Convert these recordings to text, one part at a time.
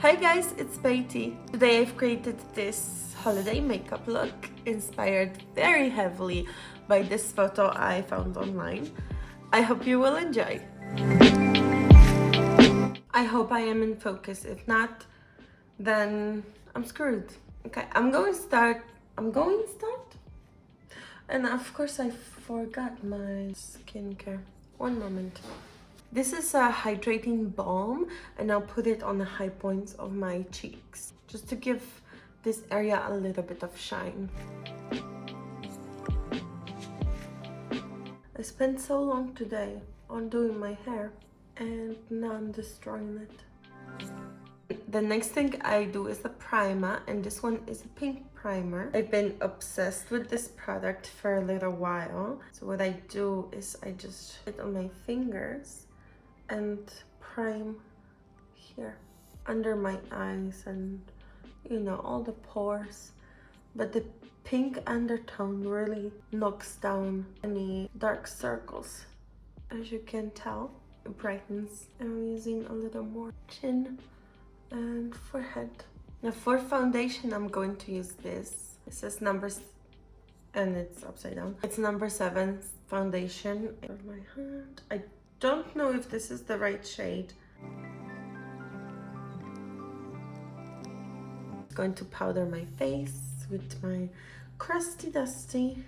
Hi guys, it's Beatty. Today I've created this holiday makeup look inspired very heavily by this photo I found online. I hope you will enjoy. I hope I am in focus. If not, then I'm screwed. Okay, I'm going to start. And of course I forgot my skincare. One moment. This is a hydrating balm and I'll put it on the high points of my cheeks just to give this area a little bit of shine. I spent so long today on doing my hair and now I'm destroying it. The next thing I do is the primer, and this one is a pink primer. I've been obsessed with this product for a little while. So what I do is I just put it on my fingers and prime here under my eyes and all the pores, but the pink undertone really knocks down any dark circles. As you can tell, it brightens. I'm using a little more chin and forehead. Now for foundation, I'm going to use this. It says and it's upside down. It's number 7 foundation. For my hand, I don't know if this is the right shade. I'm going to powder my face with my crusty dusty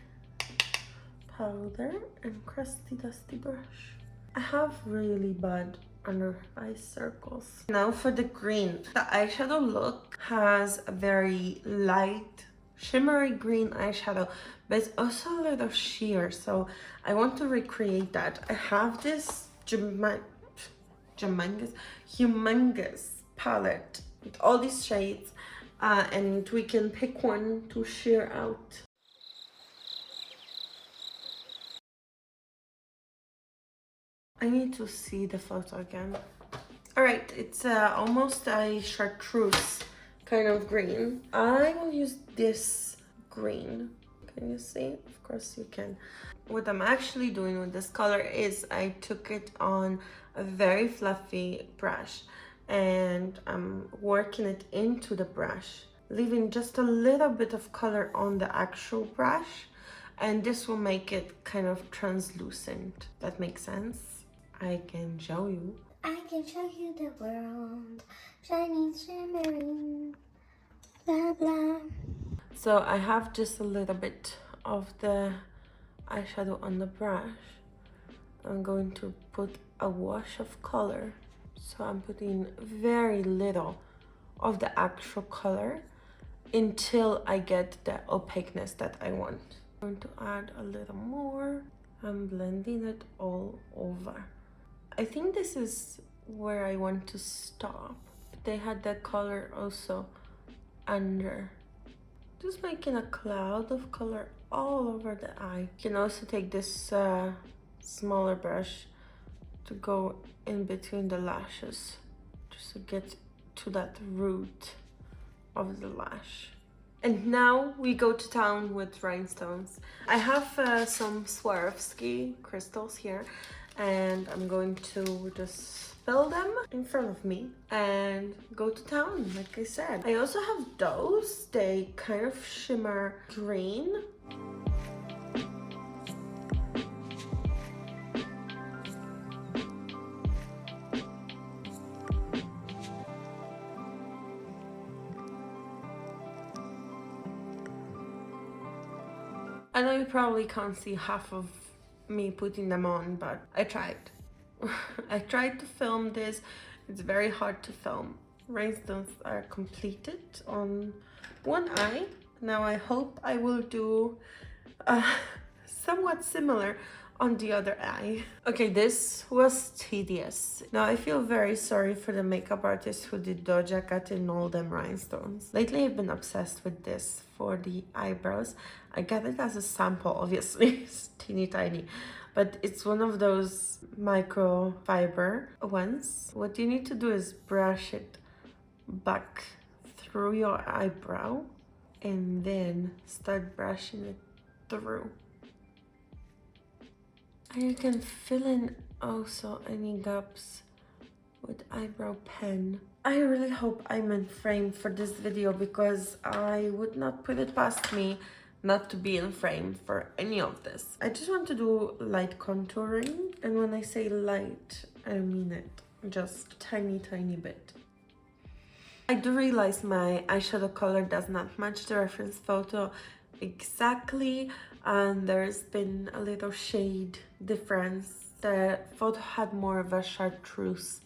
powder and crusty dusty brush. I have really bad under eye circles. Now for the green. The eyeshadow look has a very light shimmery green eyeshadow, but it's also a little sheer, so I want to recreate that. I have this humongous palette with all these shades, and we can pick one to sheer out. I need to see the photo again. All right, it's almost a chartreuse kind of green. I will use this green. Can you see? Of course you can. What I'm actually doing with this color is I took it on a very fluffy brush and I'm working it into the brush, leaving just a little bit of color on the actual brush, and this will make it kind of translucent. That makes sense? I can show you. I can show you the world, shining, shimmering, blah blah. So I have just a little bit of the eyeshadow on the brush. I'm going to put a wash of color. So I'm putting very little of the actual color until I get the opaqueness that I want. I'm going to add a little more. I'm blending it all over. I think this is where I want to stop. They had that color also under. Just making a cloud of color all over the eye. You can also take this smaller brush to go in between the lashes, just to get to that root of the lash. And now we go to town with rhinestones. I have some Swarovski crystals here, and I'm going to just fill them in front of me and go to town, like I said. I also have those. They kind of shimmer green. I know you probably can't see half of me putting them on, but I tried. I tried to film this. It's very hard to film. Rhinestones are completed on one eye. Now I hope I will do somewhat similar on the other eye. Okay, this was tedious. Now I feel very sorry for the makeup artist who did Doja Cat in all them rhinestones. Lately I've been obsessed with this for the eyebrows. I got it as a sample, obviously. It's teeny tiny, but it's one of those microfiber ones. What you need to do is brush it back through your eyebrow and then start brushing it through. And you can fill in also any gaps with eyebrow pen. I really hope I'm in frame for this video because I would not put it past me not to be in frame for any of this. I just want to do light contouring, and when I say light, I mean it. Just tiny bit. I do realize my eyeshadow color does not match the reference photo exactly, and there's been a little shade difference. The photo had more of a chartreuse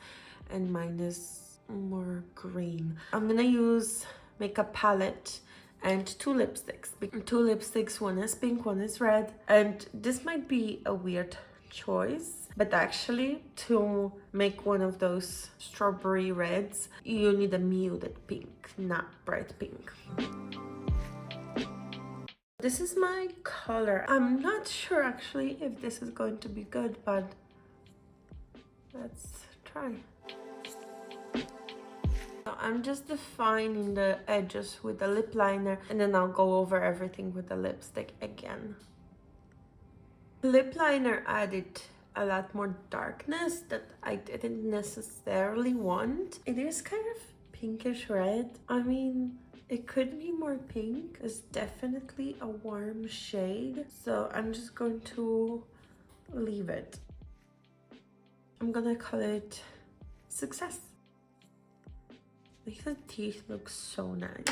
and mine is more green. I'm gonna use makeup palette and two lipsticks. Two lipsticks, one is pink, one is red, and this might be a weird choice, but actually to make one of those strawberry reds you need a muted pink, not bright pink. This is my color. I'm not sure actually if this is going to be good, but let's try. I'm just defining the edges with the lip liner, and then I'll go over everything with the lipstick again. Lip liner added a lot more darkness that I didn't necessarily want. It is kind of pinkish red. I mean, it could be more pink. It's definitely a warm shade, so I'm just going to leave it. I'm gonna call it success. Make the teeth look so nice.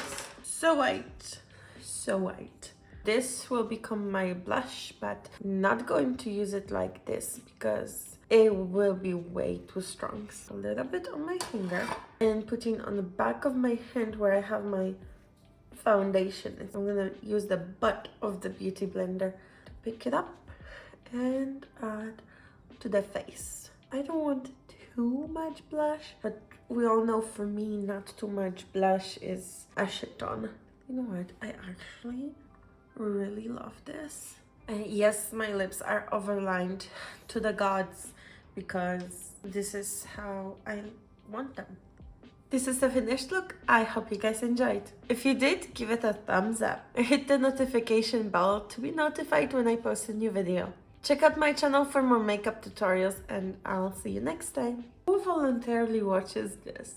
So white, so white. This will become my blush, but I'm not going to use it like this because it will be way too strong. So a little bit on my finger and putting on the back of my hand where I have my foundation. I'm gonna use the butt of the beauty blender to pick it up and add to the face. I don't want too much blush, but we all know for me not too much blush is a shit ton. You know what, I actually really love this. Yes, my lips are overlined to the gods because this is how I want them. This is the finished look. I hope you guys enjoyed. If you did, give it a thumbs up. Hit the notification bell to be notified when I post a new video. Check out my channel for more makeup tutorials, and I'll see you next time. Who voluntarily watches this?